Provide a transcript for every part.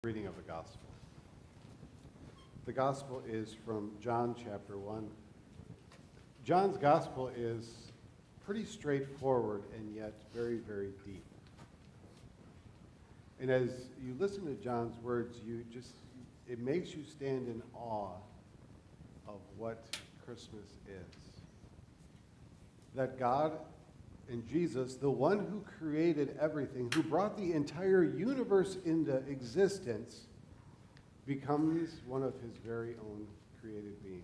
Reading of the Gospel. The Gospel is from John chapter 1. John's Gospel is pretty straightforward and yet very, very deep. And as you listen to John's words, it makes you stand in awe of what Christmas is. That God and Jesus, the one who created everything, who brought the entire universe into existence, becomes one of his very own created beings.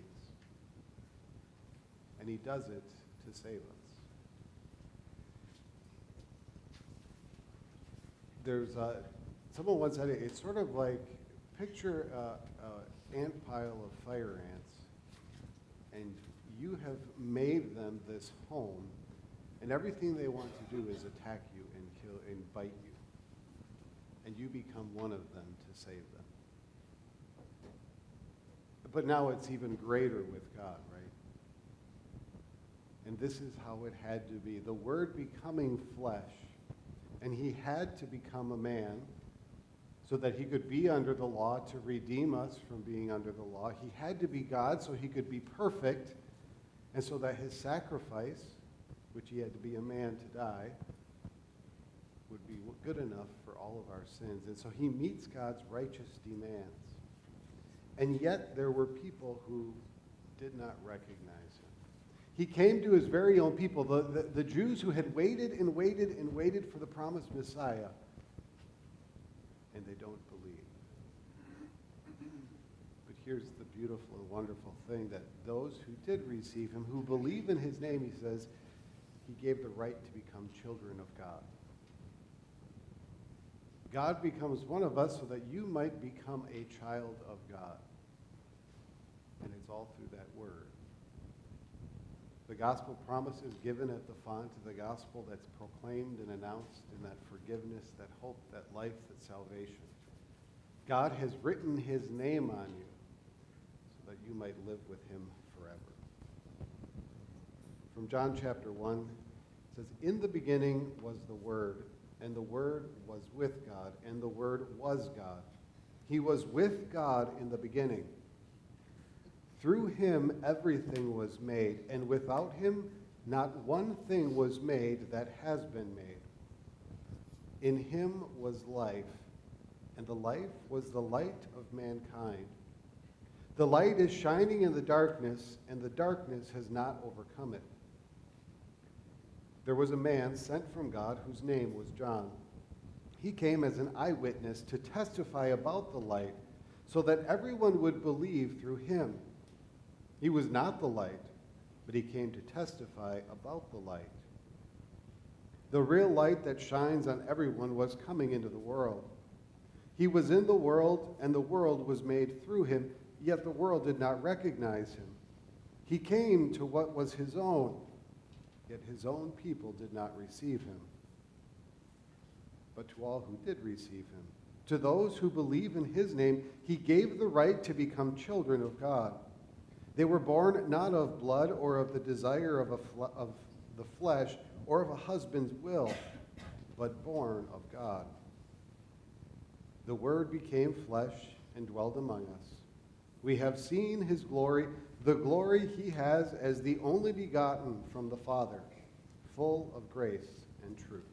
And he does it to save us. Someone once said it's sort of like, picture an ant pile of fire ants, and you have made them this home, and everything they want to do is attack you and kill and bite you. And you become one of them to save them. But now it's even greater with God, right? And this is how it had to be. The Word becoming flesh. And he had to become a man so that he could be under the law to redeem us from being under the law. He had to be God so he could be perfect, and so that his sacrifice, which he had to be a man to die, would be good enough for all of our sins. And so he meets God's righteous demands. And yet there were people who did not recognize him. He came to his very own people, the Jews who had waited and waited and waited for the promised Messiah, and they don't believe. But here's the beautiful and wonderful thing, that those who did receive him, who believe in his name, he says, he gave the right to become children of God. God becomes one of us so that you might become a child of God. And it's all through that word. The gospel promise is given at the font of the gospel that's proclaimed and announced in that forgiveness, that hope, that life, that salvation. God has written his name on you so that you might live with him forever. From John chapter 1, it says, "In the beginning was the Word, and the Word was with God, and the Word was God. He was with God in the beginning. Through him everything was made, and without him not one thing was made that has been made. In him was life, and the life was the light of mankind. The light is shining in the darkness, and the darkness has not overcome it. There was a man sent from God whose name was John. He came as an eyewitness to testify about the light, so that everyone would believe through him. He was not the light, but he came to testify about the light. The real light that shines on everyone was coming into the world. He was in the world, and the world was made through him, yet the world did not recognize him. He came to what was his own, yet his own people did not receive him. But to all who did receive him, to those who believe in his name, he gave the right to become children of God. They were born not of blood or of the desire of the flesh or of a husband's will, but born of God. The Word became flesh and dwelled among us. We have seen his glory, the glory he has as the only begotten from the Father, full of grace and truth."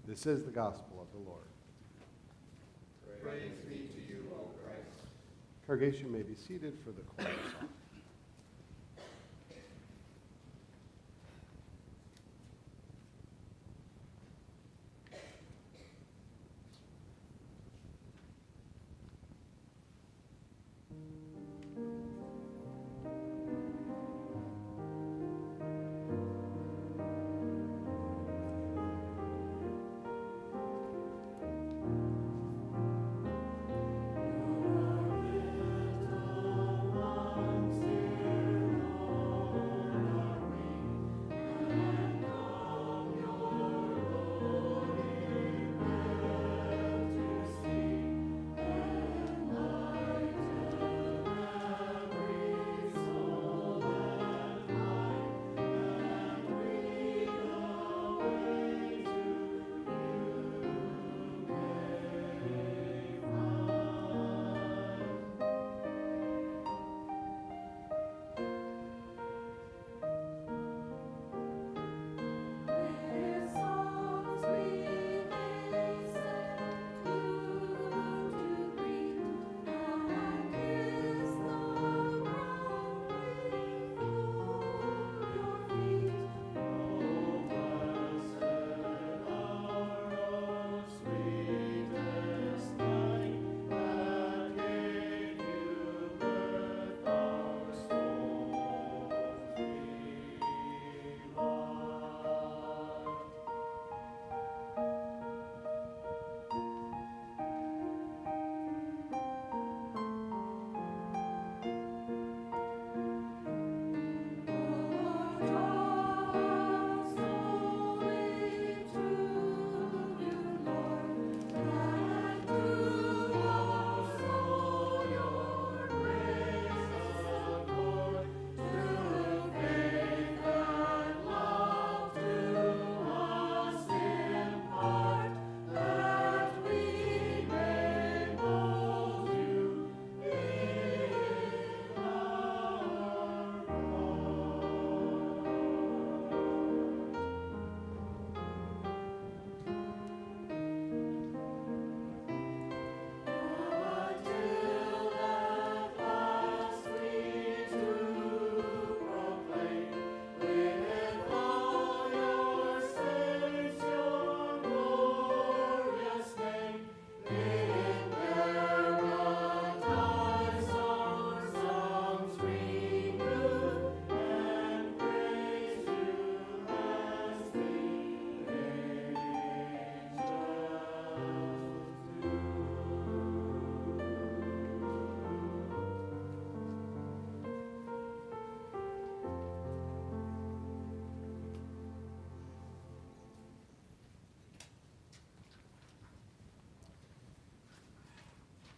This is the gospel of the Lord. Praise be to you, O Christ. Congregation may be seated for the choir song. Once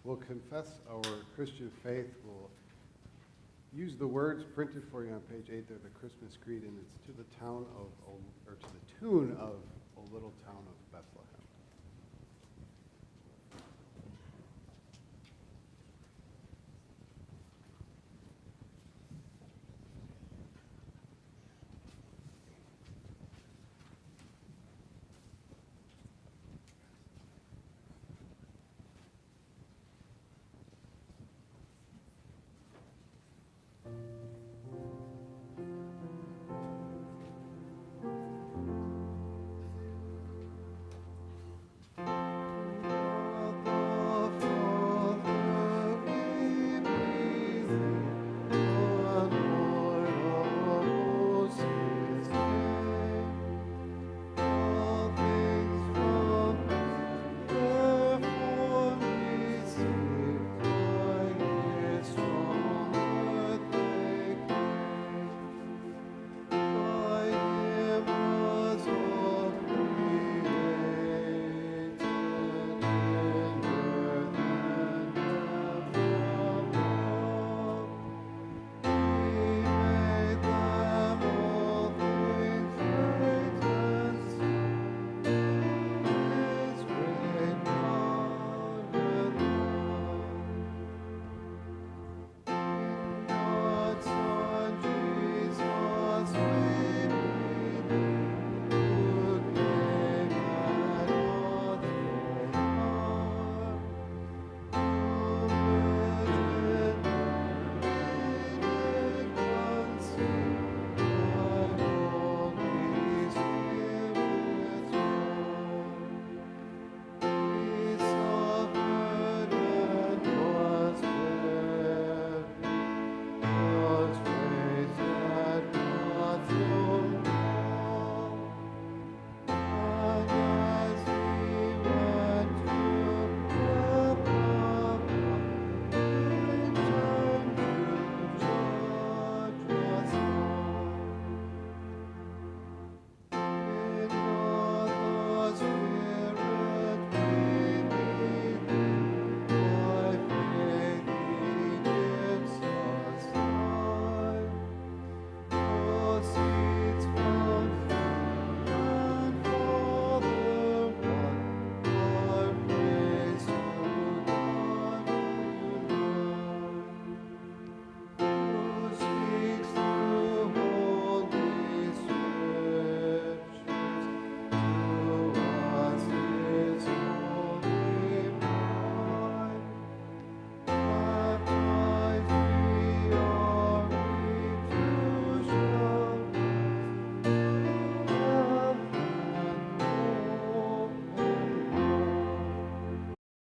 We'll confess our Christian faith. We'll use the words printed for you on page 8 there, the Christmas Creed, and it's to the tune of O Little Town of Bethlehem.